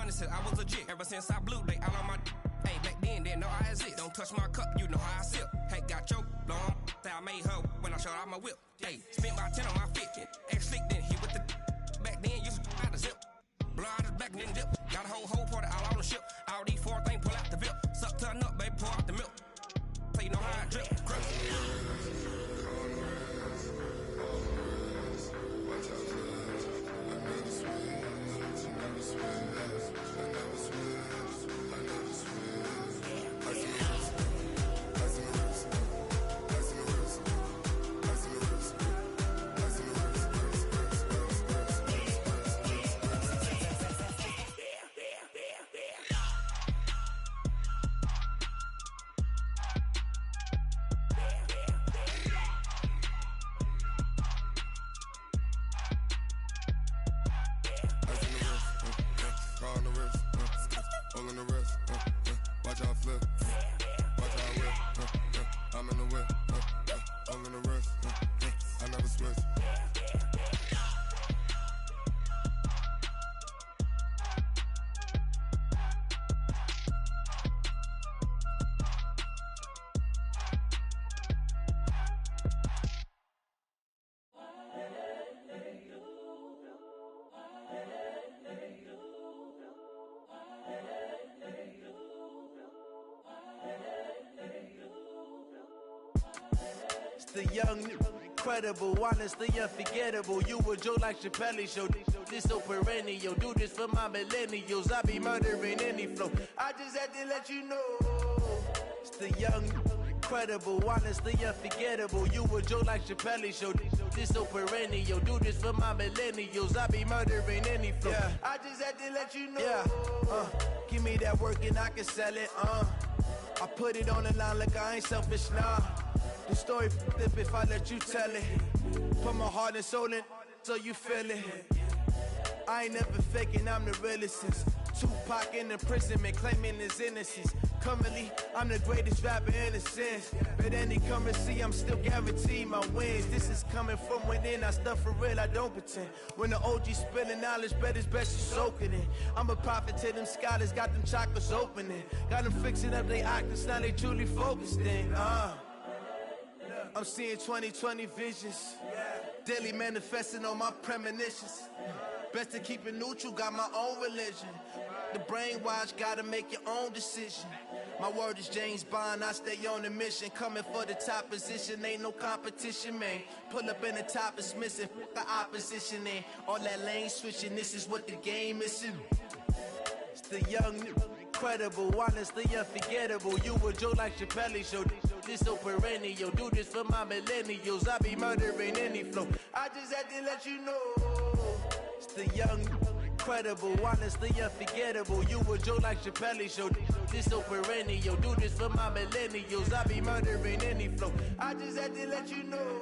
honest, I was legit. Ever since I blew, they all on my hey, back then, didn't know I exist. Don't touch my cup, you know how I sip. Hey, got your long, say I made her when I showed out my whip. Hey, spent my 10 on my fit. Ex-slick, then hit with the back then, used to out the zip. Blow out his back and then dip. Got a whole party all on the ship. All these 4 things, pull out the VIP. Suck, turn up, baby, pour out the milk. So you know how I drip. Grip. The young, incredible, honestly unforgettable. You a joke like Chappelle show. This so perennial. Do this for my millennials. I be murdering any flow. I just had to let you know. It's the young, incredible, honestly unforgettable. You a joke like Chappelle show. This so perennial. Do this for my millennials. I be murdering any flow. Yeah. I just had to let you know. Yeah. Give me that work and I can sell it. I put it on the line like I ain't selfish, nah. The story flip if I let you tell it. Put my heart and soul in so you feel it. I ain't never faking, I'm the realest since Tupac in imprisonment, claiming his innocence. Currently, I'm the greatest rapper in a sense. But any currency, I'm still guaranteed my wins. This is coming from within, I stuff for real, I don't pretend. When the OG spilling knowledge, bet it's best you soak it in. I'm a prophet to them scholars, got them chakras opening. Got them fixing up they octaves, now they truly focused in. I'm seeing 2020 visions, daily manifesting on my premonitions. Best to keep it neutral, got my own religion. The brainwash, gotta make your own decision. My word is James Bond, I stay on a mission. Coming for the top position, ain't no competition, man. Pull up in the top is missing, fuck the opposition, and all that lane switching, this is what the game is. It's the young, incredible, honestly unforgettable. You a joke like Chappelle show. This so perennial. Do this for my millennials. I be murdering any flow. I just had to let you know. It's the young, incredible, honestly unforgettable. You a joke like Chappelle show. This so perennial. Do this for my millennials. I be murdering any flow. I just had to let you know.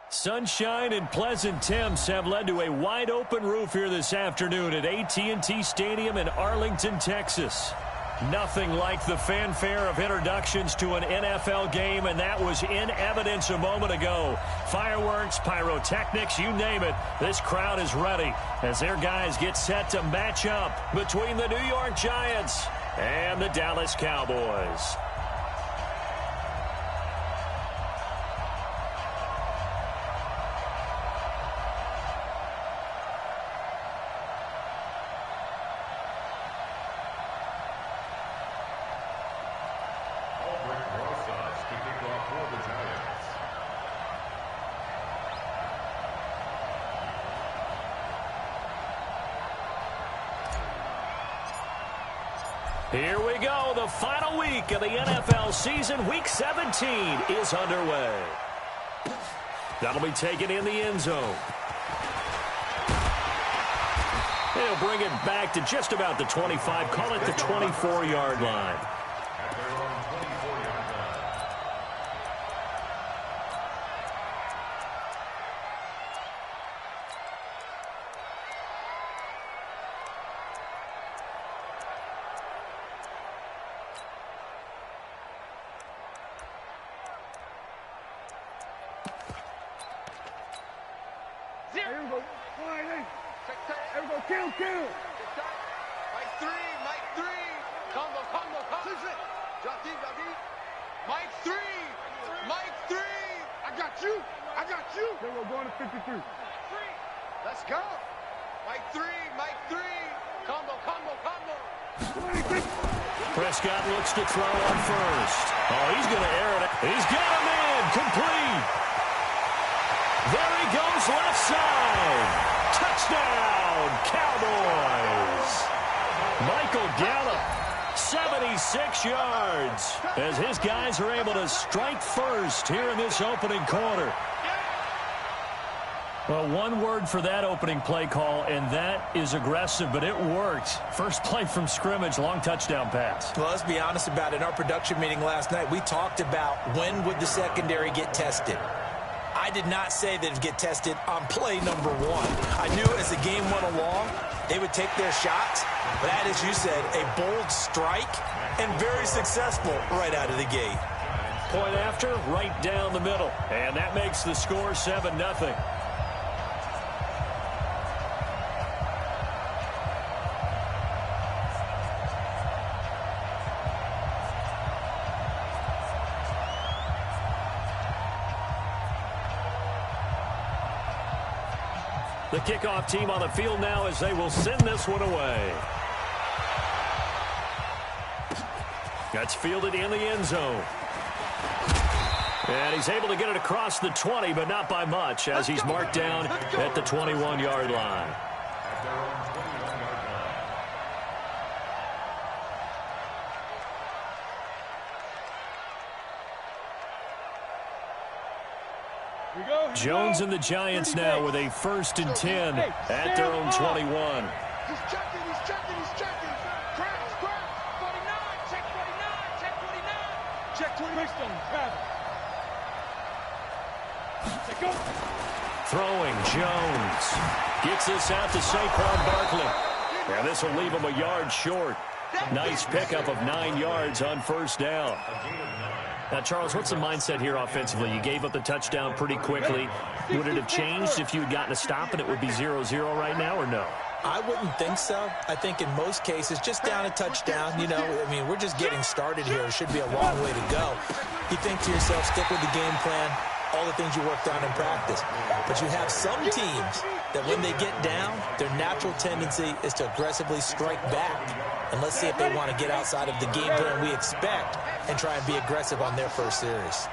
Sunshine and pleasant temps have led to a wide-open roof here this afternoon at AT&T Stadium in Arlington, Texas. Nothing like the fanfare of introductions to an NFL game, and that was in evidence a moment ago. Fireworks, pyrotechnics, you name it. This crowd is ready as their guys get set to match up between the New York Giants and the Dallas Cowboys. Here we go. The final week of the NFL season. Week 17 is underway. That'll be taken in the end zone. He'll bring it back to just about the 25. Call it the 24-yard line. Here we go. Here we go. Kill. Mike 3. Combo. Drop deep. Mike 3. I got you. Here we go. Going to 53. Let's go. Mike 3. Combo. Prescott looks to throw on first. Oh, he's going to air it. He's got a man. Complete. There he goes left side. Touchdown, Cowboys. Michael Gallup, 76 yards, as his guys are able to strike first here in this opening quarter. Well, one word for that opening play call, and that is aggressive, but it worked. First play from scrimmage, long touchdown pass. Well, let's be honest about it. In our production meeting last night, we talked about when would the secondary get tested. I did not say that it would get tested on play number 1. I knew as the game went along, they would take their shots. But that, as you said, a bold strike and very successful right out of the gate. Point after, right down the middle. And that makes the score 7-0. The kickoff team on the field now as they will send this one away. That's fielded in the end zone. And he's able to get it across the 20, but not by much, as he's marked down at the 21-yard line. Jones and the Giants now with a 1st and 10 at their own 21. He's checking. Crash. 49. Check 49. Throwing, Jones. Gets this out to Saquon Barkley. And this will leave him a yard short. Nice pickup of 9 yards on first down. Now, Charles, what's the mindset here offensively? You gave up the touchdown pretty quickly. Would it have changed if you had gotten a stop and it would be 0-0 right now, or no? I wouldn't think so. I think in most cases, just down a touchdown, we're just getting started here. It should be a long way to go. You think to yourself, stick with the game plan, all the things you worked on in practice. But you have some teams that when they get down, their natural tendency is to aggressively strike back. And let's see if they want to get outside of the game plan we expect and try and be aggressive on their first series.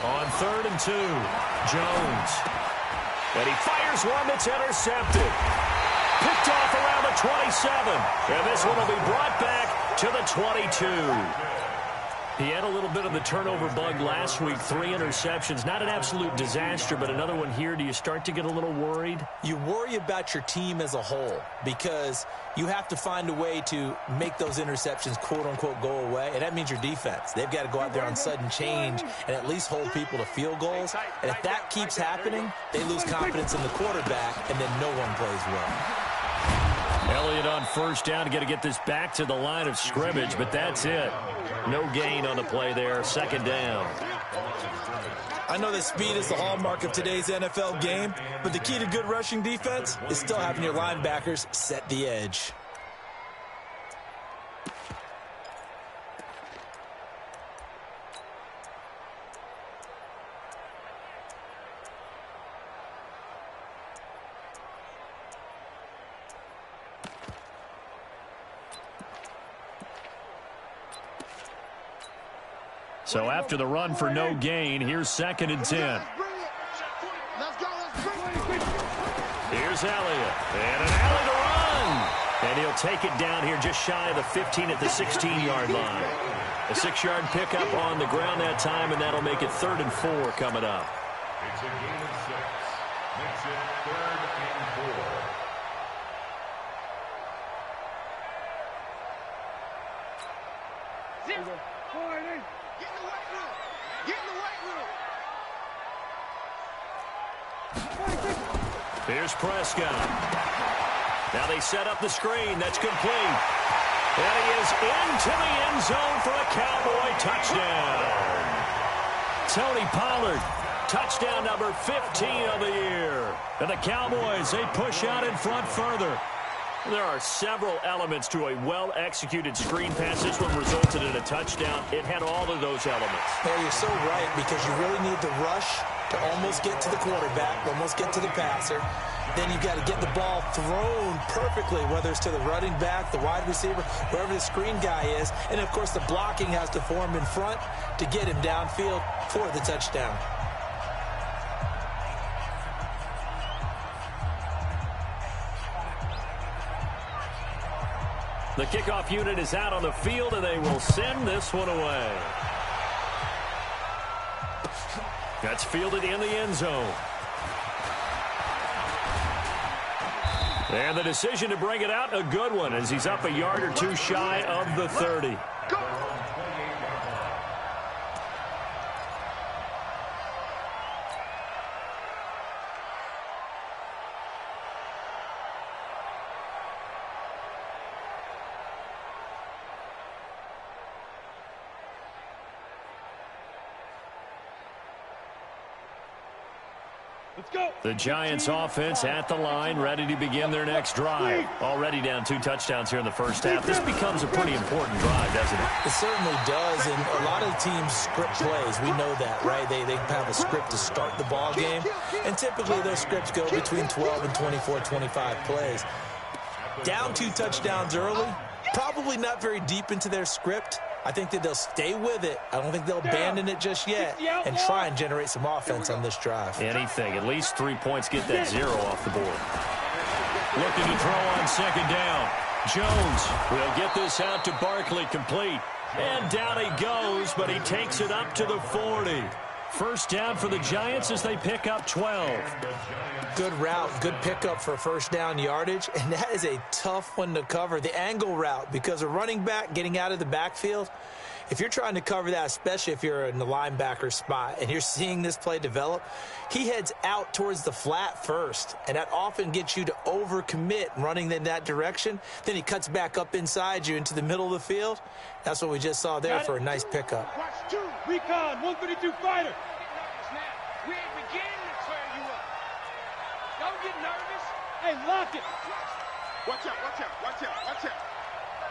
On 3rd and 2, Jones. And he fires one that's intercepted. Picked off around the 27. And this one will be brought back to the 22. He had a little bit of the turnover bug last week, 3 interceptions. Not an absolute disaster, but another one here. Do you start to get a little worried? You worry about your team as a whole because you have to find a way to make those interceptions, quote-unquote, go away, and that means your defense. They've got to go out there on sudden change and at least hold people to field goals. And if that keeps happening, they lose confidence in the quarterback, and then no one plays well. Elliott on first down. Got to get this back to the line of scrimmage, but that's it. No gain on the play there. 2nd down. I know that speed is the hallmark of today's NFL game, but the key to good rushing defense is still having your linebackers set the edge. So after the run for no gain, here's 2nd and 10. Here's Elliott. And an alley to run. And he'll take it down here just shy of the 15 at the 16-yard line. A 6-yard pickup on the ground that time, and that'll make it 3rd and 4 coming up. It's a gain of 6. Makes it 3rd and 4. Here's Prescott. Now they set up the screen. That's complete. And he is into the end zone for a Cowboy touchdown. Tony Pollard. Touchdown number 15 of the year. And the Cowboys, they push out in front further. There are several elements to a well-executed screen pass. This one resulted in a touchdown. It had all of those elements. Well, you're so right, because you really need to rush to almost get to the quarterback, almost get to the passer. Then you've got to get the ball thrown perfectly, whether it's to the running back, the wide receiver, wherever the screen guy is. And, of course, the blocking has to form in front to get him downfield for the touchdown. The kickoff unit is out on the field, and they will send this one away. That's fielded in the end zone. And the decision to bring it out, a good one, as he's up a yard or two shy of the 30. The Giants offense at the line, ready to begin their next drive. Already down 2 touchdowns here in the first half. This becomes a pretty important drive, doesn't it? It certainly does, and a lot of teams script plays. We know that, right? They have a script to start the ball game, and typically those scripts go between 12 and 24, 25 plays. Down 2 touchdowns early, probably not very deep into their script. I think that they'll stay with it. I don't think they'll abandon it just yet and try and generate some offense on this drive. Anything. At least 3 points, get that 0 off the board. Looking to throw on second down. Jones will get this out to Barkley, complete. And down he goes, but he takes it up to the 40. First down for the Giants as they pick up 12. Good route, good pickup for first down yardage, and that is a tough one to cover, the angle route, because a running back getting out of the backfield, if you're trying to cover that, especially if you're in the linebacker spot and you're seeing this play develop, he heads out towards the flat first, and that often gets you to overcommit running in that direction. Then he cuts back up inside you into the middle of the field. That's what we just saw there for a nice pickup. Watch 2, recon, 152 fighter. We ain't beginning to clear you up. Don't get nervous. Hey, lock it. Watch out, watch out, watch out, watch out.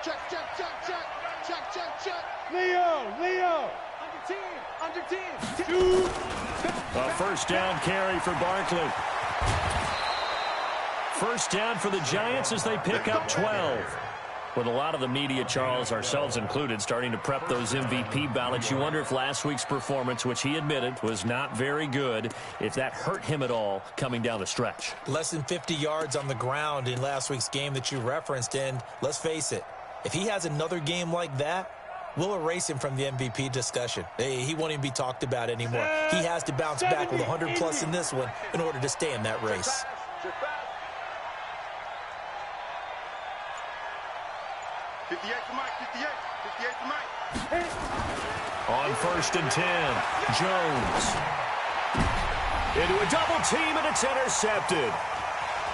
Check, check, check, check, check, check, check. Leo. Under 10. 2. A first down carry for Barkley. First down for the Giants as they pick up 12. With a lot of the media, Charles, ourselves included, starting to prep those MVP ballots, you wonder if last week's performance, which he admitted was not very good, if that hurt him at all coming down the stretch. Less than 50 yards on the ground in last week's game that you referenced, and let's face it, if he has another game like that, we'll erase him from the MVP discussion. He won't even be talked about anymore. He has to bounce back with 100-plus in this one in order to stay in that race. 58 to Mike, 58 to Mike. On first and 10, Jones. Into a double team, and it's intercepted.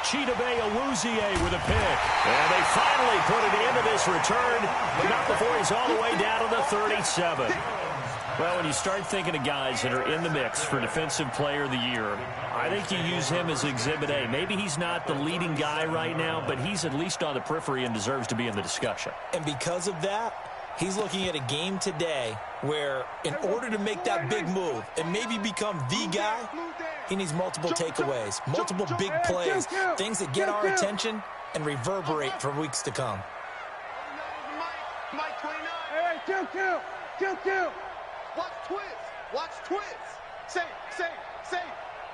Chidobe Awuzie with a pick. And they finally put it into this return, but not before he's all the way down to the 37. Well, when you start thinking of guys that are in the mix for Defensive Player of the Year, I think you use him as Exhibit A. Maybe he's not the leading guy right now, but he's at least on the periphery and deserves to be in the discussion. And because of that, he's looking at a game today where in order to make that big move and maybe become the guy, he needs multiple takeaways, multiple big plays, things that get our attention and reverberate for weeks to come. Mike 29. Hey, kill. Watch twist. Save.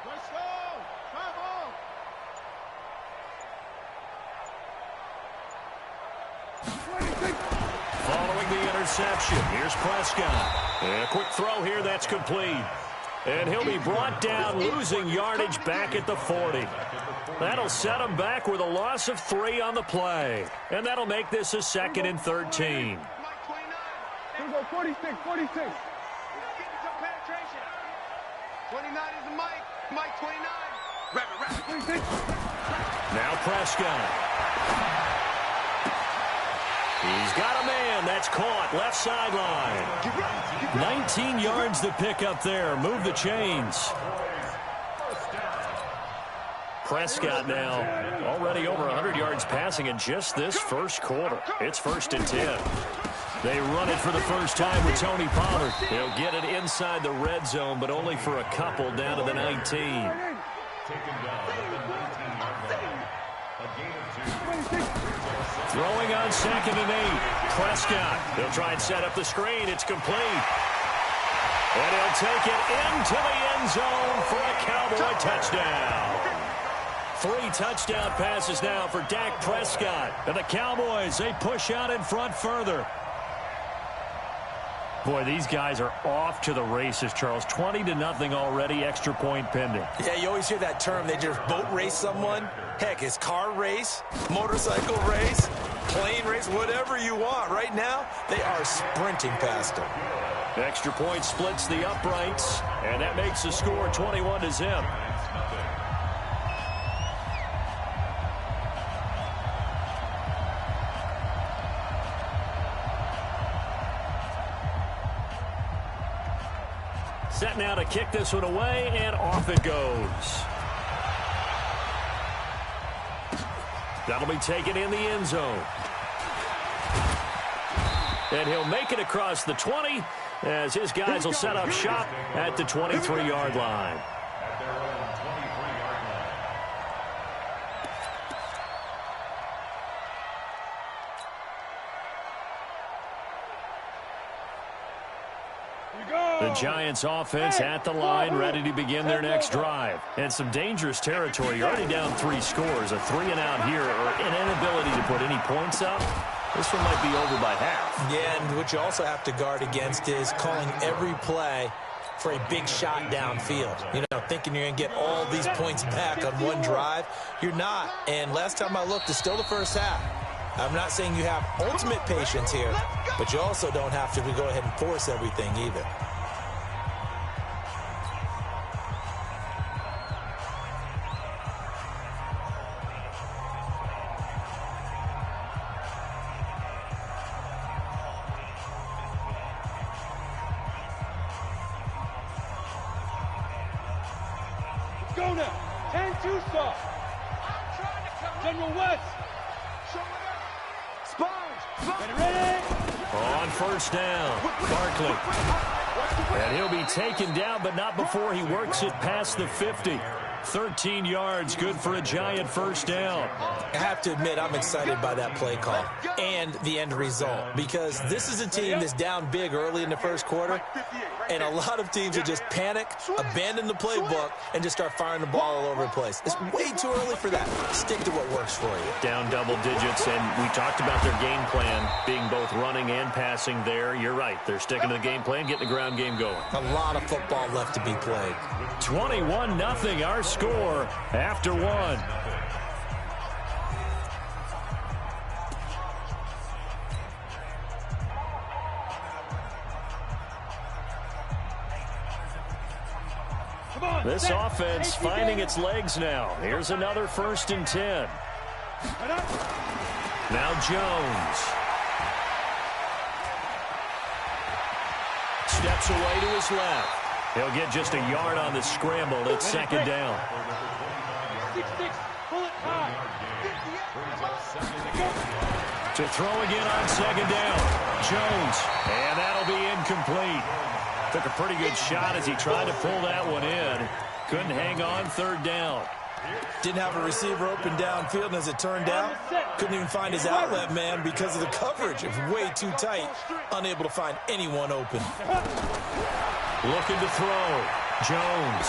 Let's go. Travel. Following the interception, here's Prescott. And a quick throw here, that's complete. And he'll be brought down, losing yardage back at the 40. That'll set him back with a loss of 3 on the play. And that'll make this a 2nd and 13. Mike 29. Here we go, 46. Getting some penetration. 29 is the Mike. Mike 29. Rapid. Now Prescott. He's got a man. That's caught. Left sideline. 19 yards to pick up there. Move the chains. Prescott now already over 100 yards passing in just this first quarter. It's 1st and 10. They run it for the first time with Tony Pollard. He'll get it inside the red zone, but only for a couple down to the 19. Throwing on 2nd and 8. Prescott. He'll try and set up the screen. It's complete. And he'll take it into the end zone for a Cowboy touchdown. 3 touchdown passes now for Dak Prescott. And the Cowboys, they push out in front further. Boy, these guys are off to the races, Charles. 20-0 already, extra point pending. Yeah, you always hear that term. They just boat race someone. Heck, it's car race, motorcycle race, plane race, whatever you want. Right now, they are sprinting past them. Extra point splits the uprights, and that makes the score 21-0. Set now to kick this one away, and off it goes. That'll be taken in the end zone. And he'll make it across the 20 as his guys will set up shop at the 23-yard line. The Giants offense at the line, ready to begin their next drive. And some dangerous territory. You're already down 3 scores. A 3-and-out here, or an inability to put any points up. This one might be over by half. Yeah, and what you also have to guard against is calling every play for a big shot downfield. You know, thinking you're going to get all these points back on one drive. You're not. And last time I looked, it's still the first half. I'm not saying you have ultimate patience here, but you also don't have to go ahead and force everything either. Go now. 10-2 stop. General West. Sponge. Ready. On first down, Barkley. And he'll be taken down, but not before he works it past the 50. 13 yards, good for a Giant first down. I have to admit, I'm excited by that play call and the end result, because this is a team that's down big early in the first quarter, and a lot of teams will just panic, abandon the playbook, and just start firing the ball all over the place. It's way too early for that. Stick to what works for you. Down double digits, and we talked about their game plan being both running and passing there. You're right. They're sticking to the game plan, getting the ground game going. A lot of football left to be played. 21-0, our score after 1. This offense finding its legs now. Here's another 1st and 10. Now Jones. Steps away to his left. He'll get just a yard on the scramble. It's 2nd down. 6-6. Pull it high. To throw again on 2nd down. Jones. And that'll be incomplete. Took a pretty good shot as he tried to pull that one in. Couldn't hang on 3rd down. Didn't have a receiver open downfield, and as it turned out, couldn't even find his outlet man because of the coverage. It was way too tight, unable to find anyone open. Looking to throw. Jones.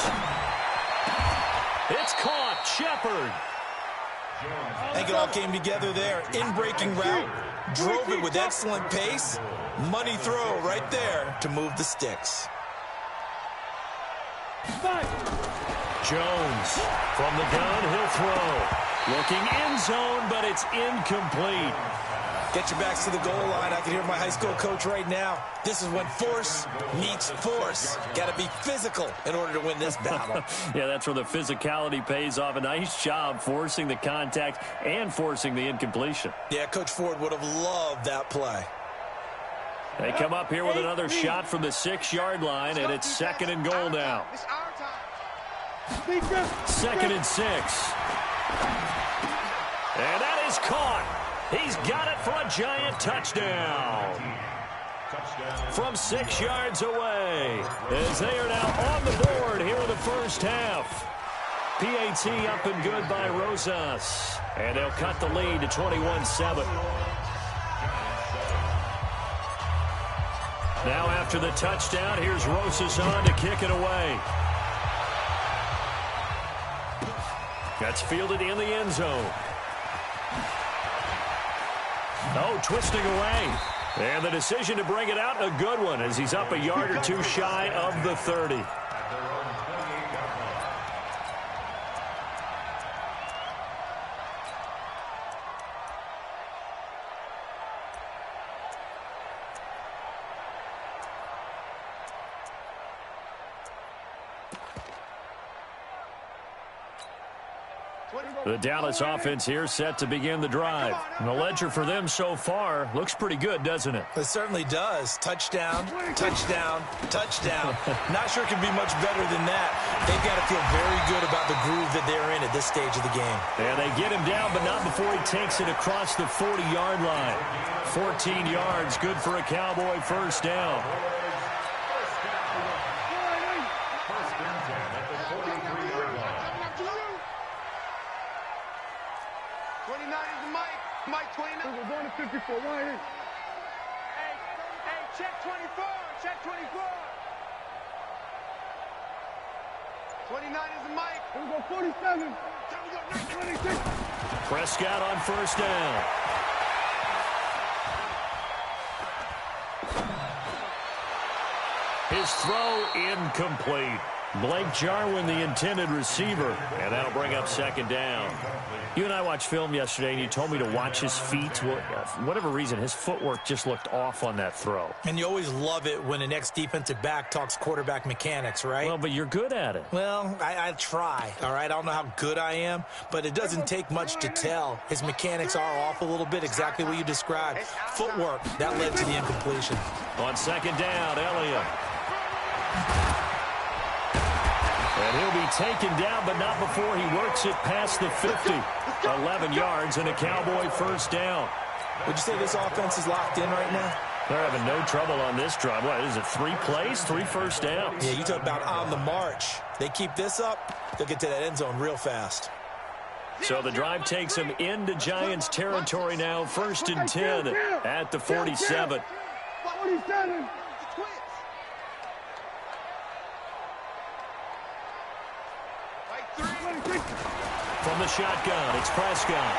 It's caught. Shepard. I think it all came together there. In-breaking route. Drove it with excellent pace. Money throw right there to move the sticks. Jones from the gun, he'll throw. Looking end zone, but it's incomplete. Get your backs to the goal line. I can hear my high school coach right now. This is when force meets force. Got to be physical in order to win this battle. Yeah, that's where the physicality pays off. A nice job forcing the contact and forcing the incompletion. Yeah, Coach Ford would have loved that play. They come up here with another shot from the 6-yard line, and it's 2nd and goal now. 2nd and 6. And that is caught. He's got it for a giant touchdown. From 6 yards away, as they are now on the board here in the first half. PAT up and good by Rosas. And they'll cut the lead to 21-7. Now after the touchdown, here's Rosas on to kick it away. That's fielded in the end zone. Oh, twisting away. And the decision to bring it out, a good one, as he's up a yard or two shy of the 30. The Dallas offense here set to begin the drive. And the ledger for them so far looks pretty good, doesn't it? It certainly does. Touchdown, touchdown, touchdown. Not sure it can be much better than that. They've got to feel very good about the groove that they're in at this stage of the game. And they get him down, but not before he takes it across the 40-yard line. 14 yards, good for a Cowboy first down. 54, why ain't? Hey, check 24, check 24. 29 is the mic. Here we go, 47. 26. Prescott on first down. His throw incomplete. Blake Jarwin, the intended receiver, and that'll bring up 2nd down. You and I watched film yesterday, and you told me to watch his feet. Well, for whatever reason, his footwork just looked off on that throw. And you always love it when an ex-defensive back talks quarterback mechanics, right? Well, but you're good at it. Well, I try, all right? I don't know how good I am, but it doesn't take much to tell. His mechanics are off a little bit, exactly what you described. Footwork, that led to the incompletion. On 2nd down, Elliott. And he'll be taken down, but not before he works it past the 50. 11 yards and a Cowboy first down. Would you say this offense is locked in right now? They're having no trouble on this drive. What is it, 3 plays, 3 first downs? Yeah, you talk about on the march. They keep this up, they'll get to that end zone real fast. So the drive takes him into Giants territory now. 1st and 10 at the 47. 47. From the shotgun, it's Prescott.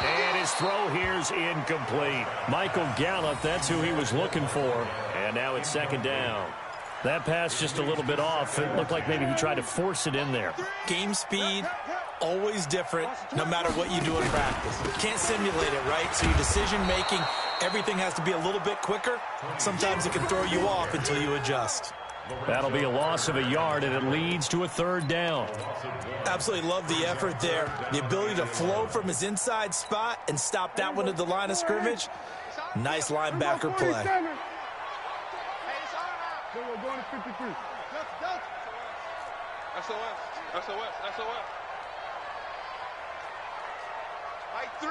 And his throw here's incomplete. Michael Gallup, that's who he was looking for. And now it's 2nd down. That pass just a little bit off. It looked like maybe he tried to force it in there. Game speed, always different, no matter what you do in practice. Can't simulate it, right? So your decision-making, everything has to be a little bit quicker. Sometimes it can throw you off until you adjust. That'll be a loss of a yard, and it leads to a 3rd down. Absolutely love the effort there. The ability to flow from his inside spot and stop that one at the line of scrimmage. Nice linebacker play. We're going to 53. SOS. Mike 3.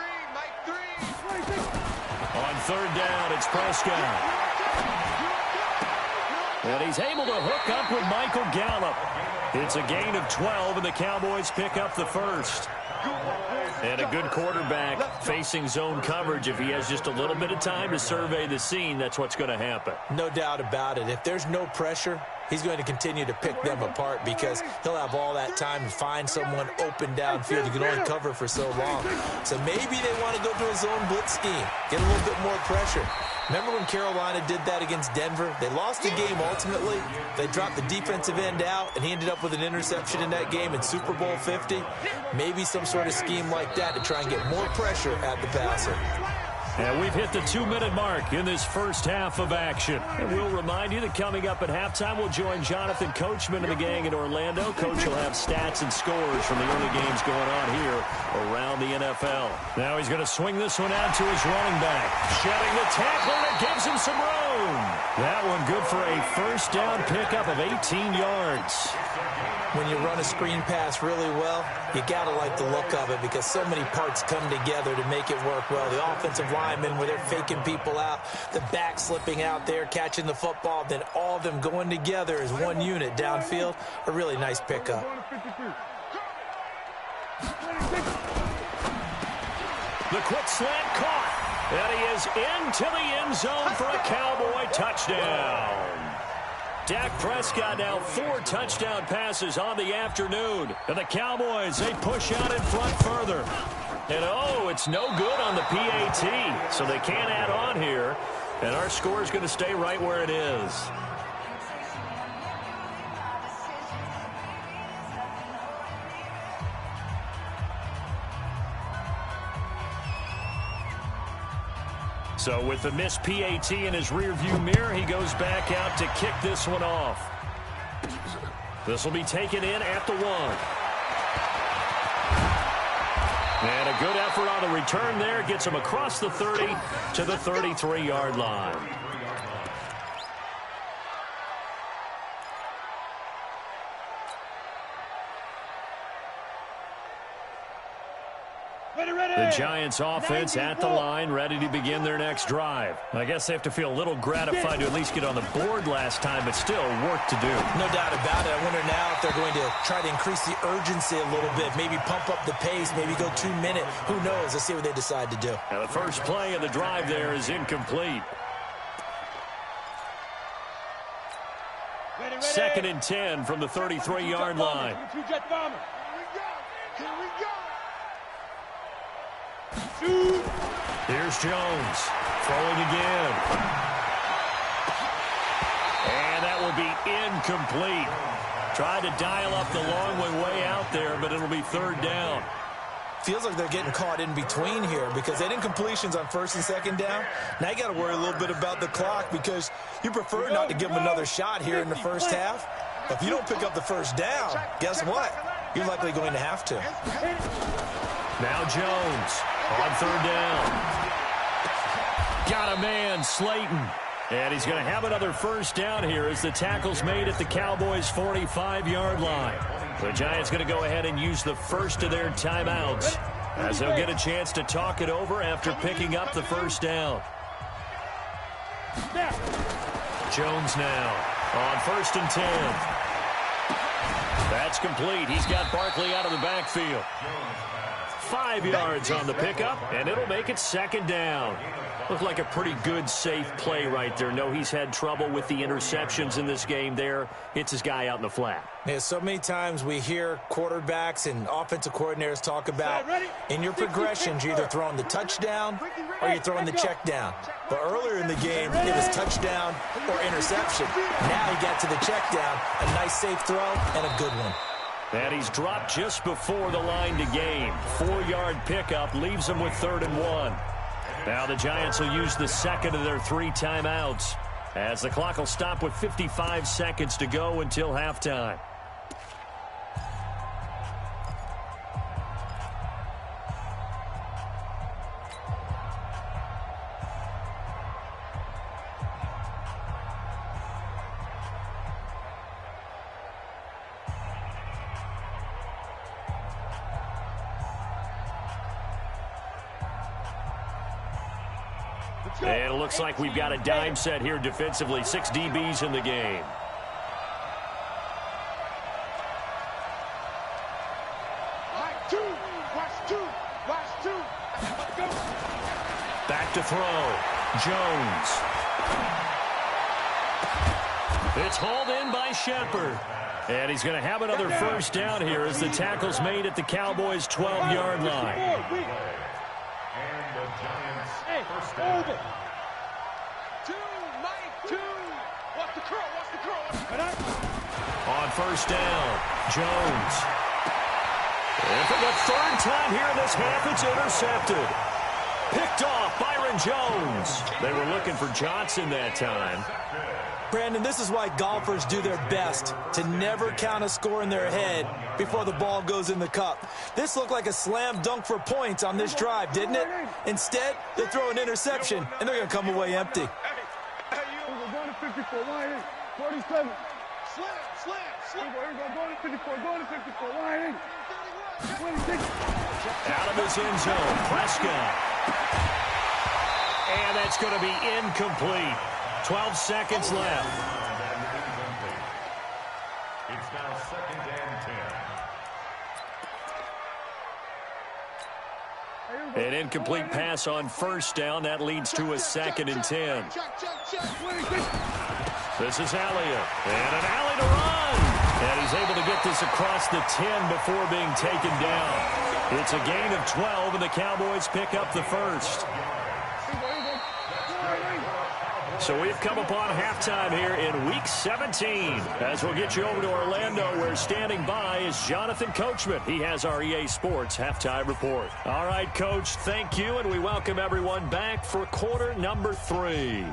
On 3rd down, it's Prescott. And he's able to hook up with Michael Gallup. It's a gain of 12, and the Cowboys pick up the first. And a good quarterback facing zone coverage. If he has just a little bit of time to survey the scene, that's what's going to happen. No doubt about it. If there's no pressure, he's going to continue to pick them apart because he'll have all that time to find someone open downfield. You can only cover for so long. So maybe they want to go to a zone blitz scheme, get a little bit more pressure. Remember when Carolina did that against Denver? They lost the game ultimately. They dropped the defensive end out, and he ended up with an interception in that game in Super Bowl 50. Maybe some sort of scheme like that to try and get more pressure at the passer. And we've hit the 2-minute mark in this first half of action. And we'll remind you that coming up at halftime, we'll join Jonathan Coachman and the gang in Orlando. Coach will have stats and scores from the early games going on here around the NFL. Now he's going to swing this one out to his running back. Shedding the tackler, and it gives him some room. That one good for a first down pickup of 18 yards. When you run a screen pass really well, you got to like the look of it because so many parts come together to make it work well. The offensive linemen, where they're faking people out, the back slipping out there, catching the football, then all of them going together as one unit downfield. A really nice pickup. The quick slant caught. And he is into the end zone for a Cowboy touchdown. Dak Prescott now 4 touchdown passes on the afternoon. And the Cowboys, they push out in front further. And, oh, it's no good on the PAT. So they can't add on here. And our score is going to stay right where it is. So with the missed PAT in his rearview mirror, he goes back out to kick this one off. This will be taken in at the 1. And a good effort on the return there. Gets him across the 30 to the 33-yard line. The Giants offense at the line, ready to begin their next drive. I guess they have to feel a little gratified to at least get on the board last time, but still work to do. No doubt about it. I wonder now if they're going to try to increase the urgency a little bit, maybe pump up the pace, maybe go 2-minute. Who knows? Let's see what they decide to do. Now the first play of the drive there is incomplete. Second and 10 from the 33-yard line. Here we go. Here's Jones throwing again. And that will be incomplete. Tried to dial up the long way out there, but it'll be third down. Feels like they're getting caught in between here because they had incompletions on first and second down. Now you got to worry a little bit about the clock because you prefer not to give them another shot here in the first half. If you don't pick up the first down, guess what? You're likely going to have to. Now Jones on third down. Got a man, Slayton. And he's going to have another first down here as the tackle's made at the Cowboys' 45-yard line. The Giants going to go ahead and use the first of their timeouts as they'll get a chance to talk it over after picking up the first down. Jones now on first and 10. That's complete. He's got Barkley out of the backfield. 5 yards on the pickup, and it'll make it second down. Looked like a pretty good, safe play right there. No, he's had trouble with the interceptions in this game there. Hits his guy out in the flat. Yeah, so many times we hear quarterbacks and offensive coordinators talk about in your progressions, you're either throwing the touchdown or you're throwing the check down. But earlier in the game, it was touchdown or interception. Now he got to the check down, a nice safe throw and a good one. And he's dropped just before the line to gain. 4-yard pickup leaves him with 3rd and 1. Now the Giants will use the second of their 3 timeouts as the clock will stop with 55 seconds to go until halftime. And it looks like we've got a dime set here defensively. 6 DBs in the game. Back to throw. Jones. It's hauled in by Shepard. And he's going to have another first down here as the tackle's made at the Cowboys' 12-yard line. And the Giants first down. 2. Watch the curl, watch the curl. On first down, Jones. And for the third time here in this half, it's intercepted. Picked off Byron Jones. They were looking for Johnson that time. Brandon, this is why golfers do their best to never count a score in their head before the ball goes in the cup. This looked like a slam dunk for points on this drive, didn't it? Instead, they throw an interception, and they're going to come away empty. Going to 54, 47. Slam. Going to 54, going to 54, 26. Out of his end zone, Prescott. And that's going to be incomplete. 12 seconds left. It's now 2nd and 10. An incomplete pass on first down. That leads to a 2nd and 10. This is Elliott. And an alley to run. And he's able to get this across the 10 before being taken down. It's a gain of 12, and the Cowboys pick up the first. So we've come upon halftime here in Week 17. As we'll get you over to Orlando, where standing by is Jonathan Coachman. He has our EA Sports Halftime Report. All right, Coach, thank you, and we welcome everyone back for quarter number 3.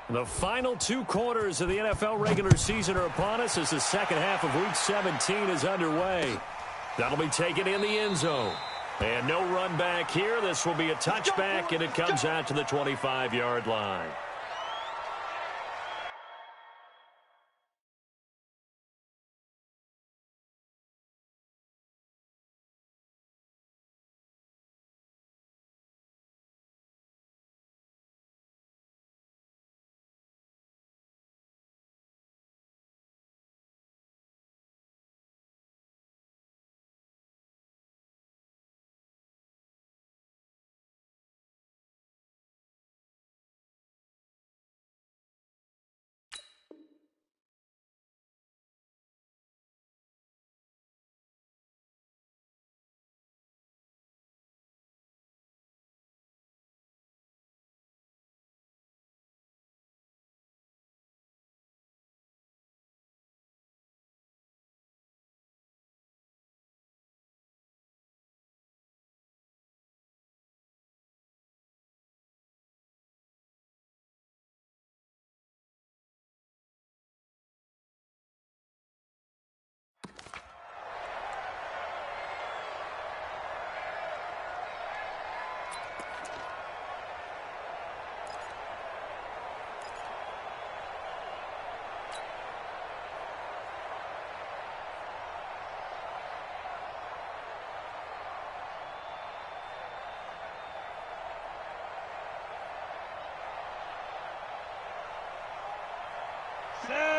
The final 2 quarters of the NFL regular season are upon us as the second half of Week 17 is underway. That'll be taken in the end zone. And no run back here. This will be a touchback, and it comes out to the 25-yard line.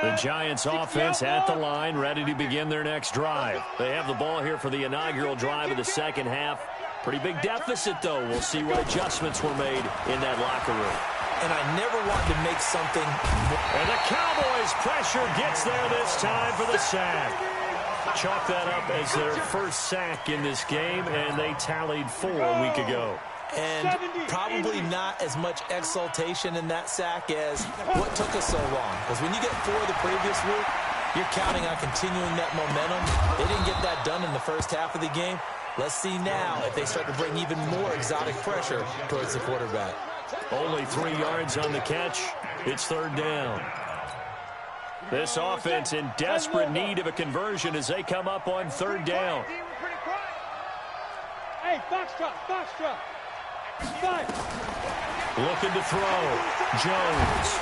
The Giants offense at the line, ready to begin their next drive. They have the ball here for the inaugural drive of the second half. Pretty big deficit, though. We'll see what adjustments were made in that locker room. And I never wanted to make something. And the Cowboys' pressure gets there this time for the sack. Chalk that up as their first sack in this game, and they tallied 4 a week ago. And probably not as much exultation in that sack as what took us so long. Because when you get 4 the previous week, you're counting on continuing that momentum. They didn't get that done in the first half of the game. Let's see now if they start to bring even more exotic pressure towards the quarterback. Only 3 yards on the catch. It's third down. This offense in desperate need of a conversion as they come up on third down. Hey, box drop. Looking to throw. Jones.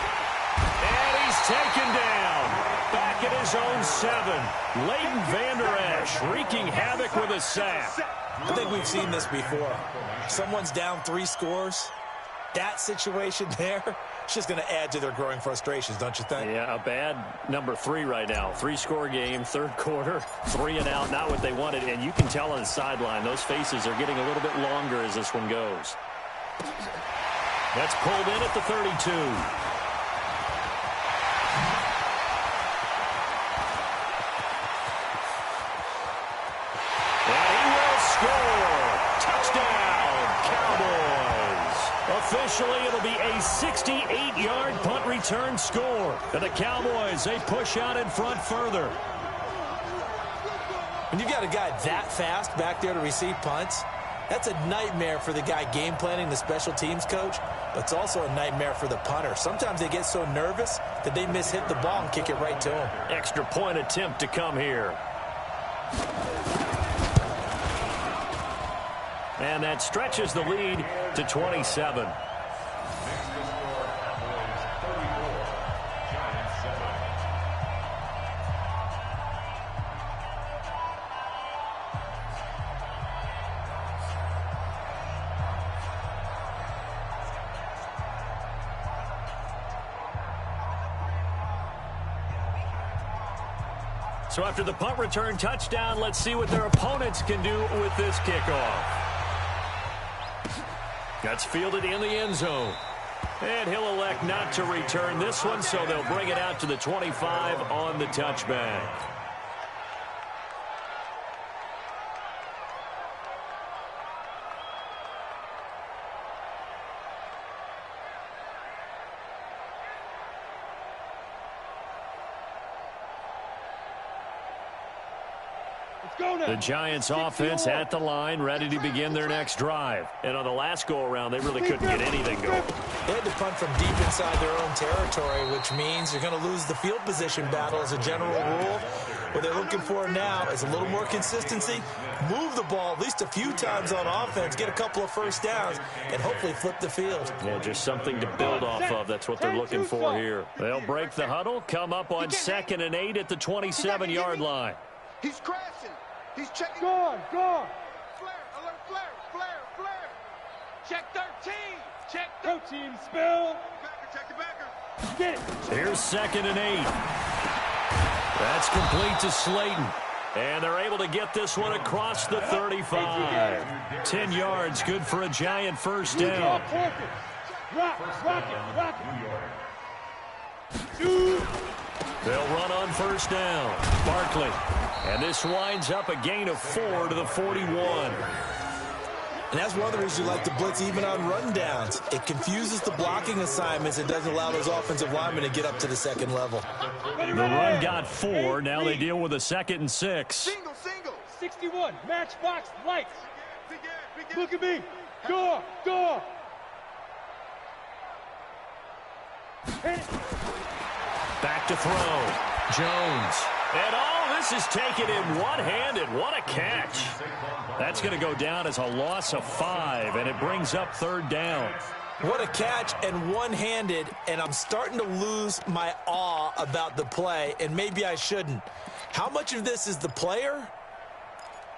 taken down. Back at his own 7. Leighton Vander Esch wreaking havoc with a sack. I think we've seen this before. Someone's down 3 scores. That situation there, it's just going to add to their growing frustrations, don't you think? Yeah, a bad number 3 right now. 3-score game, third quarter, 3 and out, not what they wanted. And you can tell on the sideline, those faces are getting a little bit longer as this one goes. That's pulled in at the 32. Officially, it'll be a 68-yard punt return score. And the Cowboys, they push out in front further. When you've got a guy that fast back there to receive punts, that's a nightmare for the guy game planning, the special teams coach, but it's also a nightmare for the punter. Sometimes they get so nervous that they mishit the ball and kick it right to him. Extra point attempt to come here. And that stretches the lead to 27. So after the punt return touchdown, let's see what their opponents can do with this kickoff. That's fielded in the end zone. And he'll elect not to return this one, so they'll bring it out to the 25 on the touchback. The Giants offense at the line, ready to begin their next drive. And on the last go-around, they really couldn't get anything going. They had to punt from deep inside their own territory, which means you're going to lose the field position battle as a general rule. What they're looking for now is a little more consistency, move the ball at least a few times on offense, get a couple of first downs, and hopefully flip the field. Yeah, just something to build off of. That's what they're looking for here. They'll break the huddle, come up on 2nd and 8 at the 27-yard line. He's crashing. He's checking. Gone. Flare, alert, flare. Check 13. Check 13. Spill. Check the backer. Get it. Here's 2nd and 8. That's complete to Slayton. And they're able to get this one across the 35. 10 yards, good for a Giant first down. Rock it. They'll run on first down. Barkley. And this winds up a gain of 4 to the 41. And that's one of the reasons you like to blitz even on rundowns. It confuses the blocking assignments. It doesn't allow those offensive linemen to get up to the second level. The run got 4. Now they deal with a 2nd and 6. Single. 61. Matchbox lights. Look at me. Door. Back to throw. Jones. And all this is taken in one-handed. What a catch. That's going to go down as a loss of 5, and it brings up 3rd down. What a catch and one-handed, and I'm starting to lose my awe about the play, and maybe I shouldn't. How much of this is the player?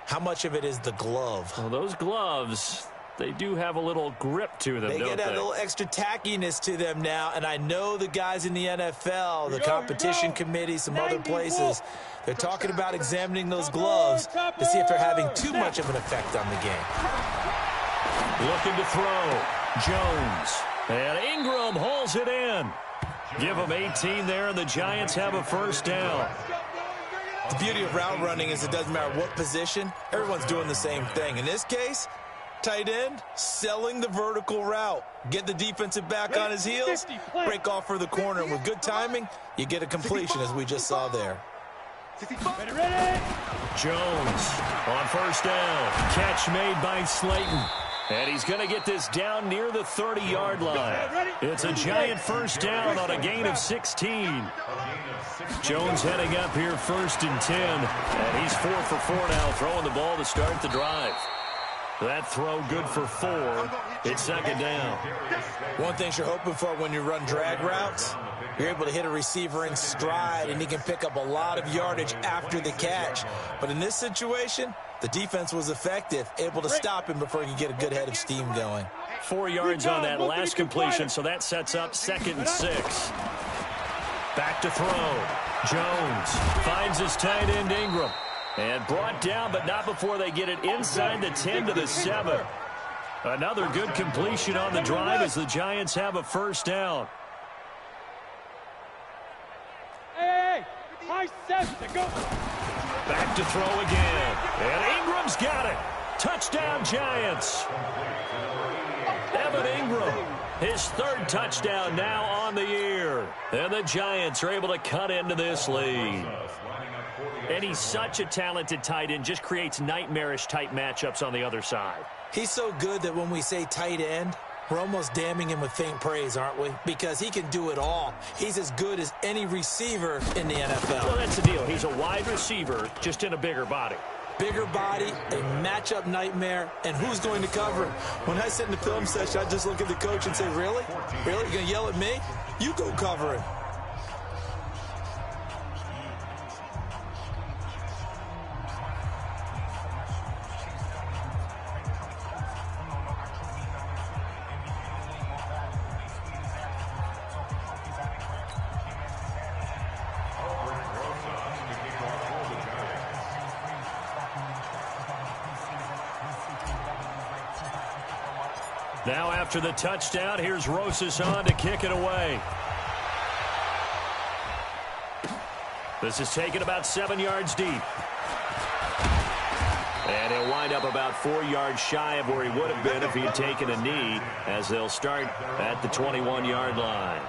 How much of it is the glove? Well, those gloves, they do have a little grip to them, They don't get a they? little extra tackiness to them now, and I know the guys in the NFL, the competition committee, some other places, they're talking about examining those gloves to see if they're having too much of an effect on the game. Looking to throw. Jones. And Ingram hauls it in. Give them 18 there, and the Giants have a first down. The beauty of route running is it doesn't matter what position, everyone's doing the same thing. In this case, tight end, selling the vertical route. Get the defensive back on his heels, break off for the corner. And with good timing, you get a completion, as we just saw there. Ready. Jones on first down. Catch made by Slayton. And he's going to get this down near the 30-yard line. It's a Giant first down on a gain of 16. Jones heading up here 1st and 10. And he's 4 for 4 now, throwing the ball to start the drive. That throw good for 4. It's second down. One thing you're hoping for when you run drag routes, you're able to hit a receiver in stride, and he can pick up a lot of yardage after the catch. But in this situation, the defense was effective, able to stop him before he could get a good head of steam going. 4 yards on that last completion, so that sets up 2nd and 6. Back to throw. Jones finds his tight end Ingram. And brought down, but not before they get it inside the 10 to the 7. Another good completion on the drive as the Giants have a first down. Hey, high 7 to go. Back to throw again. And Ingram's got it. Touchdown, Giants. Evan Ingram, his 3rd touchdown now on the year. And the Giants are able to cut into this lead. And he's such a talented tight end, just creates nightmarish-type matchups on the other side. He's so good that when we say tight end, we're almost damning him with faint praise, aren't we? Because he can do it all. He's as good as any receiver in the NFL. Well, that's the deal. He's a wide receiver, just in a bigger body. Bigger body, a matchup nightmare, and who's going to cover him? When I sit in the film session, I just look at the coach and say, really? Really? You're going to yell at me? You go cover him. Now after the touchdown, here's Rosas on to kick it away. This is taken about 7 yards deep. And he'll wind up about 4 yards shy of where he would have been if he had taken a knee, as they'll start at the 21-yard line.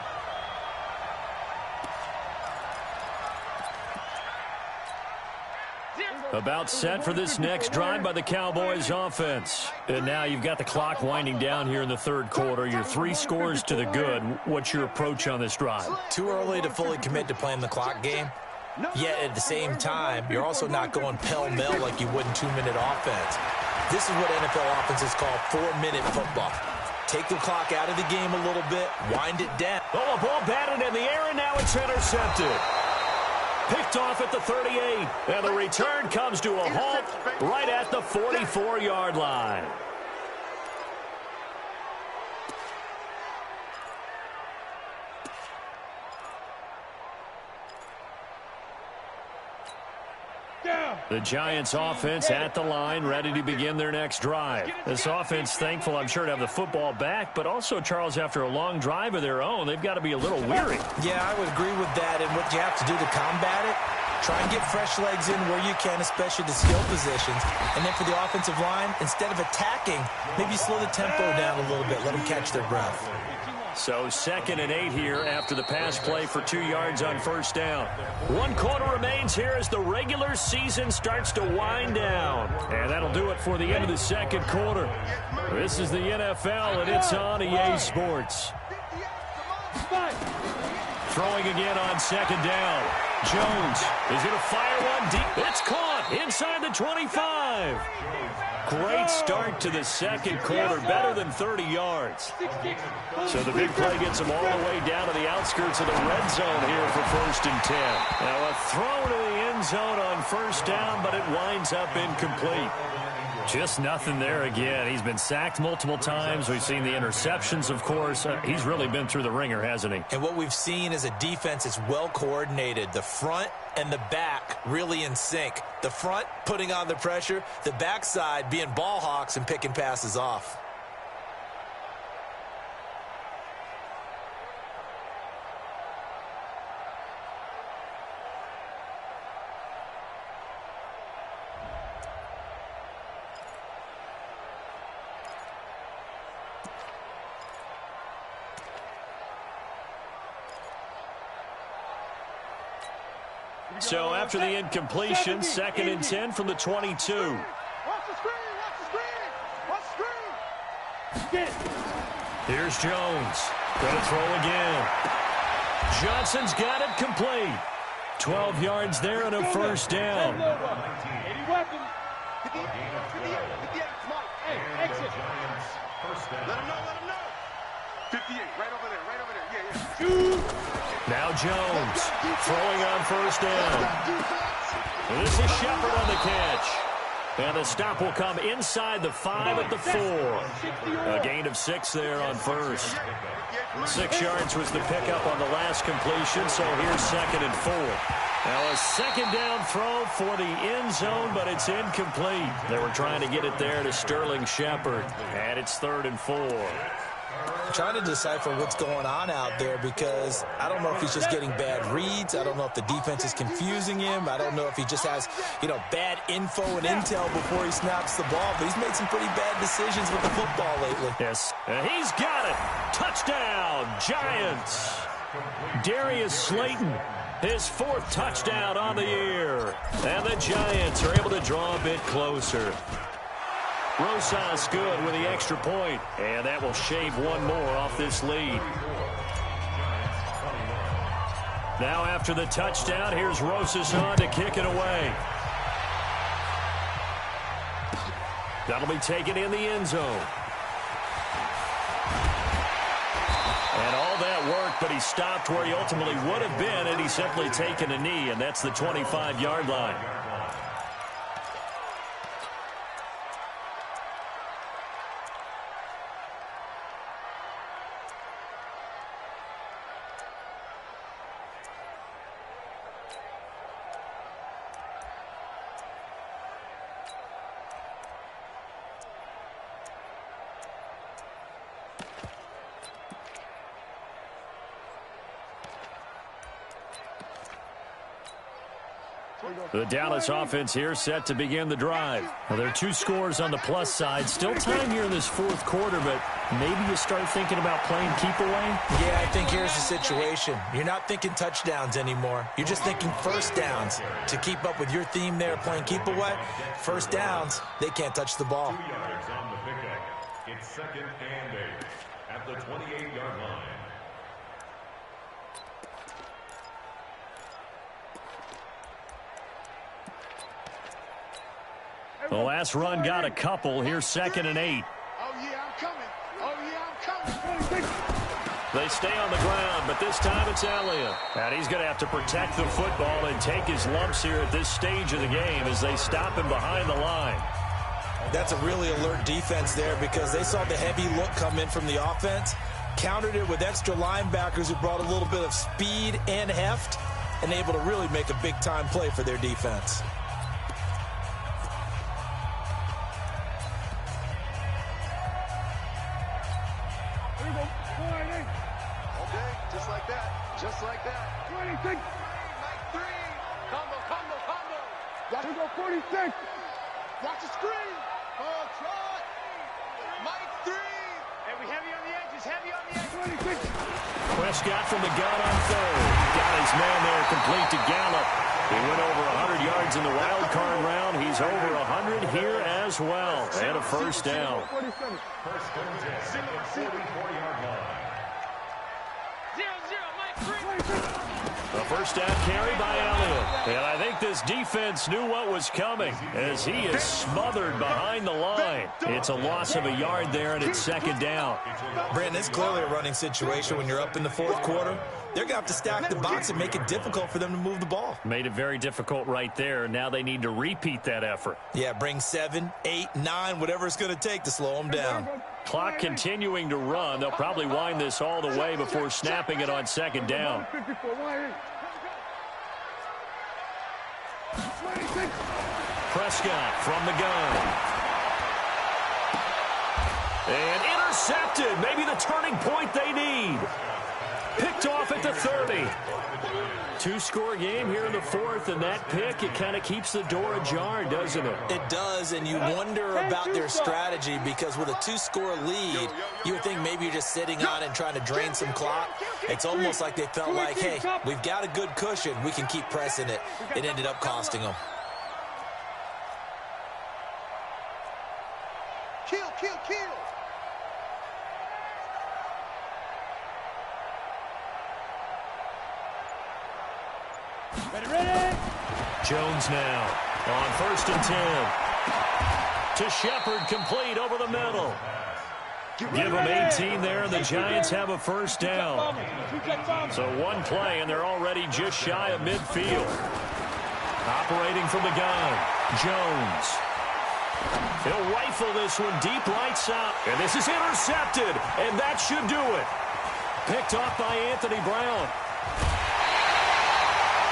About set for this next drive by the Cowboys offense. And now you've got the clock winding down here in the 3rd quarter. You're 3 scores to the good. What's your approach on this drive? Too early to fully commit to playing the clock game. Yet at the same time, you're also not going pell-mell like you would in 2-minute offense. This is what NFL offenses call 4-minute football. Take the clock out of the game a little bit, wind it down. Oh, a ball batted in the air, and now it's intercepted. Picked off at the 38, and the return comes to a halt right at the 44-yard line. The Giants offense at the line, ready to begin their next drive. This offense thankful, I'm sure, to have the football back, but also, Charles, after a long drive of their own, they've got to be a little weary. Yeah, I would agree with that, and what you have to do to combat it, try and get fresh legs in where you can, especially the skill positions. And then for the offensive line, instead of attacking, maybe slow the tempo down a little bit, let them catch their breath. So 2nd and 8 here after the pass play for 2 yards on first down. 1 quarter remains here as the regular season starts to wind down. And that'll do it for the end of the 2nd quarter. This is the NFL, and it's on EA Sports. Throwing again on 2nd down. Jones is going to fire one deep. It's caught inside the 25. Great start to the 2nd quarter, better than 30 yards. So the big play gets them all the way down to the outskirts of the red zone here for 1st and 10. Now a throw to the end zone on 1st down, but it winds up incomplete. Just nothing there again. He's been sacked multiple times. We've seen the interceptions, of course. He's really been through the ringer, hasn't he? And what we've seen is a defense that's well coordinated. The front and the back really in sync. The front putting on the pressure, the backside being ball hawks and picking passes off. So after the incompletion, 2nd and 10 from the 22. Watch the screen, watch the screen, watch the screen. Here's Jones. Going to throw again. Johnson's got it complete. 12 yards there and a 1st down. Smart. Hey, exit. Let him know. 58, right over there. Yeah. Now Jones throwing on first down. This is Shepard on the catch. And the stop will come inside the 5 at the 4. A gain of 6 there on first. 6 yards was the pickup on the last completion, so here's 2nd and 4. Now a second down throw for the end zone, but it's incomplete. They were trying to get it there to Sterling Shepard, and it's 3rd and 4. I'm trying to decipher what's going on out there because I don't know if he's just getting bad reads. I don't know if the defense is confusing him. I don't know if he just has, bad info and intel before he snaps the ball. But he's made some pretty bad decisions with the football lately. Yes, and he's got it. Touchdown, Giants. Darius Slayton, his 4th touchdown on the year. And the Giants are able to draw a bit closer. Rosas good with the extra point, and that will shave one more off this lead. Now after the touchdown, here's Rosas on to kick it away. That'll be taken in the end zone. And all that worked, but he stopped where he ultimately would have been, and he's simply taken a knee, and that's the 25-yard line. The Dallas offense here set to begin the drive. Well, there are 2 scores on the plus side. Still time here in this 4th quarter, but maybe you start thinking about playing keep away? Yeah, I think here's the situation. You're not thinking touchdowns anymore. You're just thinking first downs. To keep up with your theme there, playing keep away, first downs, they can't touch the ball. 2 yards on the pickup. It's 2nd and 8 at the 28-yard line. The last run got a couple. Here's 2nd and 8. Oh, yeah, I'm coming. They stay on the ground, but this time it's Elliott. And he's going to have to protect the football and take his lumps here at this stage of the game as they stop him behind the line. That's a really alert defense there because they saw the heavy look come in from the offense, countered it with extra linebackers who brought a little bit of speed and heft, and able to really make a big-time play for their defense. Just like that. 26. Mike 3. Combo. Watch him go 46. Watch the screen. Oh, trot. Mike 3. And we heavy on the edges. 26. Prescott from the gun on 3rd. Got his man there complete to Gallup. He went over 100 yards in the wild card round. He's over 100 here as well. And a first down. 47. First and 10 at the 44-yard line. 0-0, Mike 3. A first down carry by Elliott. And I think this defense knew what was coming as he is smothered behind the line. It's a loss of a yard there, and it's 2nd down. Brandon, it's clearly a running situation when you're up in the 4th quarter. They're going to have to stack the box and make it difficult for them to move the ball. Made it very difficult right there. Now they need to repeat that effort. Yeah, bring 7, 8, 9, whatever it's going to take to slow them down. Clock continuing to run. They'll probably wind this all the way before snapping it on 2nd down. 54, 26. Prescott from the gun. And intercepted. Maybe the turning point they need. Picked off at the 30. 2-score game here in the 4th, and that pick, it kind of keeps the door ajar, doesn't it? It does, and you wonder about their strategy because with a 2-score lead, you would think maybe you're just sitting on it and trying to drain some clock. It's almost like they felt like, hey, we've got a good cushion. We can keep pressing it. It ended up costing them. Kill. Ready. Jones now on 1st and 10. To Shepard, complete over the middle. Give them 18 there, and the Giants have a first down. So one play, and they're already just shy of midfield. Operating from the gun, Jones. He'll rifle this one deep right side. And this is intercepted, and that should do it. Picked off by Anthony Brown.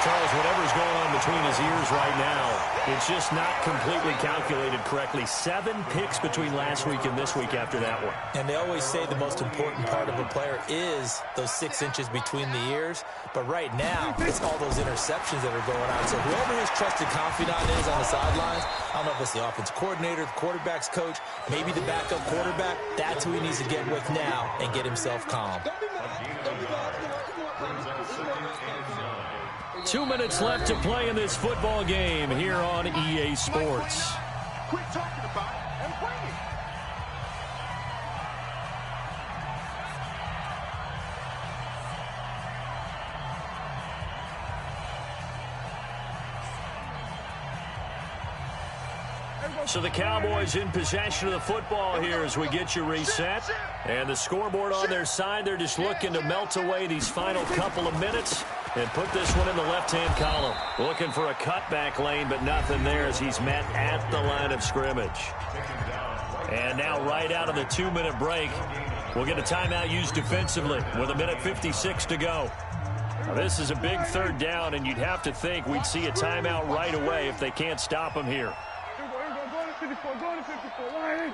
Charles, whatever's going on between his ears right now, it's just not completely calculated correctly. 7 picks between last week and this week after that one. And they always say the most important part of a player is those 6 inches between the ears. But right now, it's all those interceptions that are going on. So whoever his trusted confidant is on the sidelines, I don't know if it's the offensive coordinator, the quarterback's coach, maybe the backup quarterback, that's who he needs to get with now and get himself calm. 2 minutes left to play in this football game here on EA Sports. Quit talking about it and bring it. So the Cowboys in possession of the football here as we get you reset. And the scoreboard on their side, they're just looking to melt away these final couple of minutes and put this one in the left-hand column. Looking for a cutback lane, but nothing there as he's met at the line of scrimmage. And now right out of the 2-minute break, we'll get a timeout used defensively with 1:56 to go. Now, this is a big third down, and you'd have to think we'd see a timeout right away if they can't stop him here. Go to 54, go to 54, line in. 29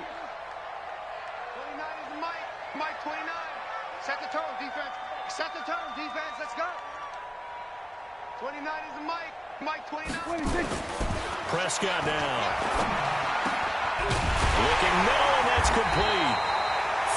is Mike. Mike 29. Set the tone, defense. Set the tone, defense. Let's go. 29 is Mike. Mike 29. 26. Prescott now. Looking middle, and that's complete.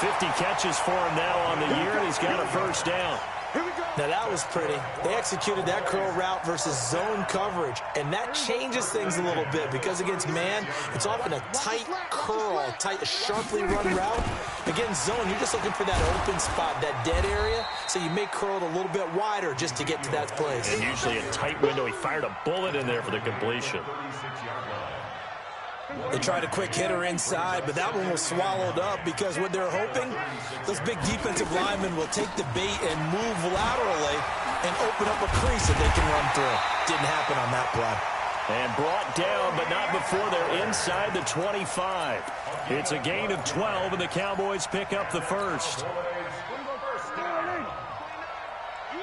50 catches for him now on the year, and he's got a first down. Here we go. Now, that was pretty. They executed that curl route versus zone coverage, and that changes things a little bit because against man, it's often a tight curl, tight, sharply run route. Against zone, you're just looking for that open spot, that dead area, so you may curl it a little bit wider just to get to that place. And usually a tight window. He fired a bullet in there for the completion. They tried a quick hitter inside, but that one was swallowed up because what they're hoping, those big defensive linemen will take the bait and move laterally and open up a crease that they can run through. Didn't happen on that play. And brought down, but not before they're inside the 25. It's a gain of 12, and the Cowboys pick up the first.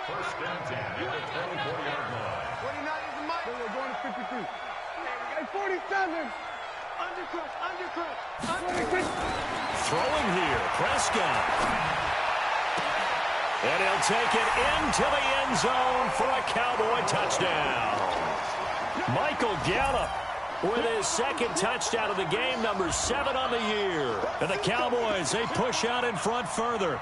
First and 10 at the 24-yard line. 29 is Mike. We're going to 52. Hey, 47. Undercut. Throwing here, Prescott. And he'll take it into the end zone for a Cowboy touchdown. Michael Gallup with his second touchdown of the game, number 7 on the year. And the Cowboys, they push out in front further.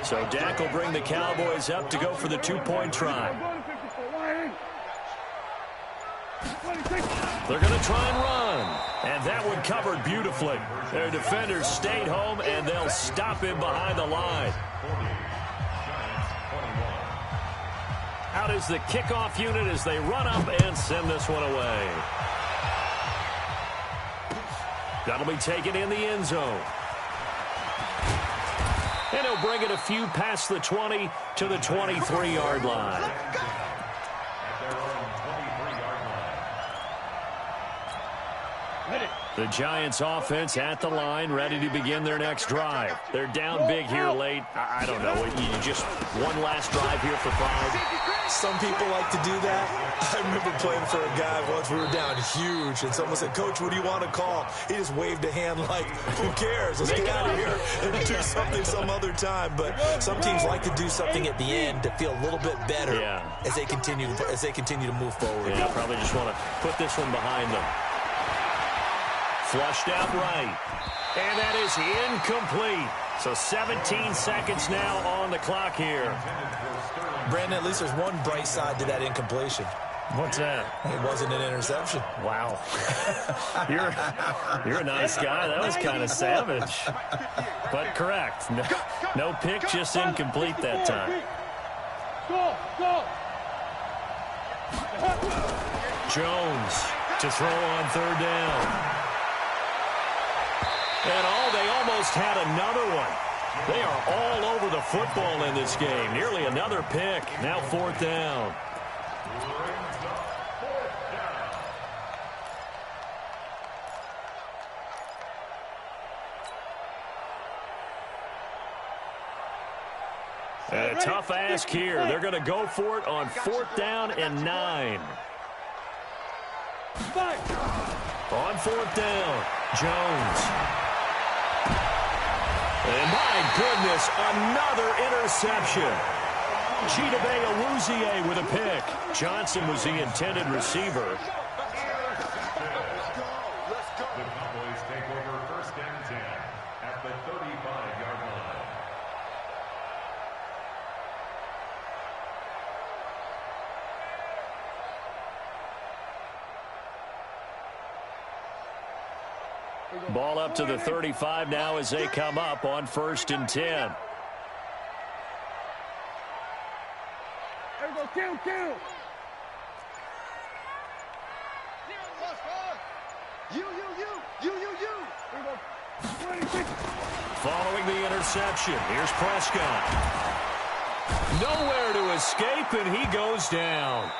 So Dak will bring the Cowboys up to go for the 2-point try. They're going to try and run. And that one covered beautifully. Their defenders stayed home, and they'll stop him behind the line. Out is the kickoff unit as they run up and send this one away. That'll be taken in the end zone. And he'll bring it a few past the 20 to the 23-yard line. The Giants offense at the line, ready to begin their next drive. They're down big here late. I don't know. You just one last drive here for 5. Some people like to do that. I remember playing for a guy once. We were down huge, and someone said, "Coach, what do you want to call?" He just waved a hand like, "Who cares? Let's get out of here and do something some other time." But some teams like to do something at the end to feel a little bit better as they continue to move forward. Yeah, probably just want to put this one behind them. Flushed out right. And that is incomplete. So 17 seconds now on the clock here. Brandon, at least there's one bright side to that incompletion. What's that? It wasn't an interception. Wow. You're a nice guy. That was kind of savage. But correct. No pick, just incomplete that time. Go. Jones to throw on third down. And they almost had another one. They are all over the football in this game. Nearly another pick. Now fourth down. A tough ask here. They're going to go for it on fourth down and 9. On fourth down, Jones. And my goodness, another interception. AGdaBully's with a pick. Johnson was the intended receiver. The Cowboys take over first and 10 at the 35-yard line. Ball up to the 35 now as they come up on first and 10. There we go, kill. You. There we go. 26. Following the interception, here's Prescott. Nowhere to escape, and he goes down.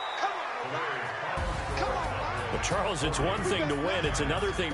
Come on. But Charles, it's one thing to win. It's another thing.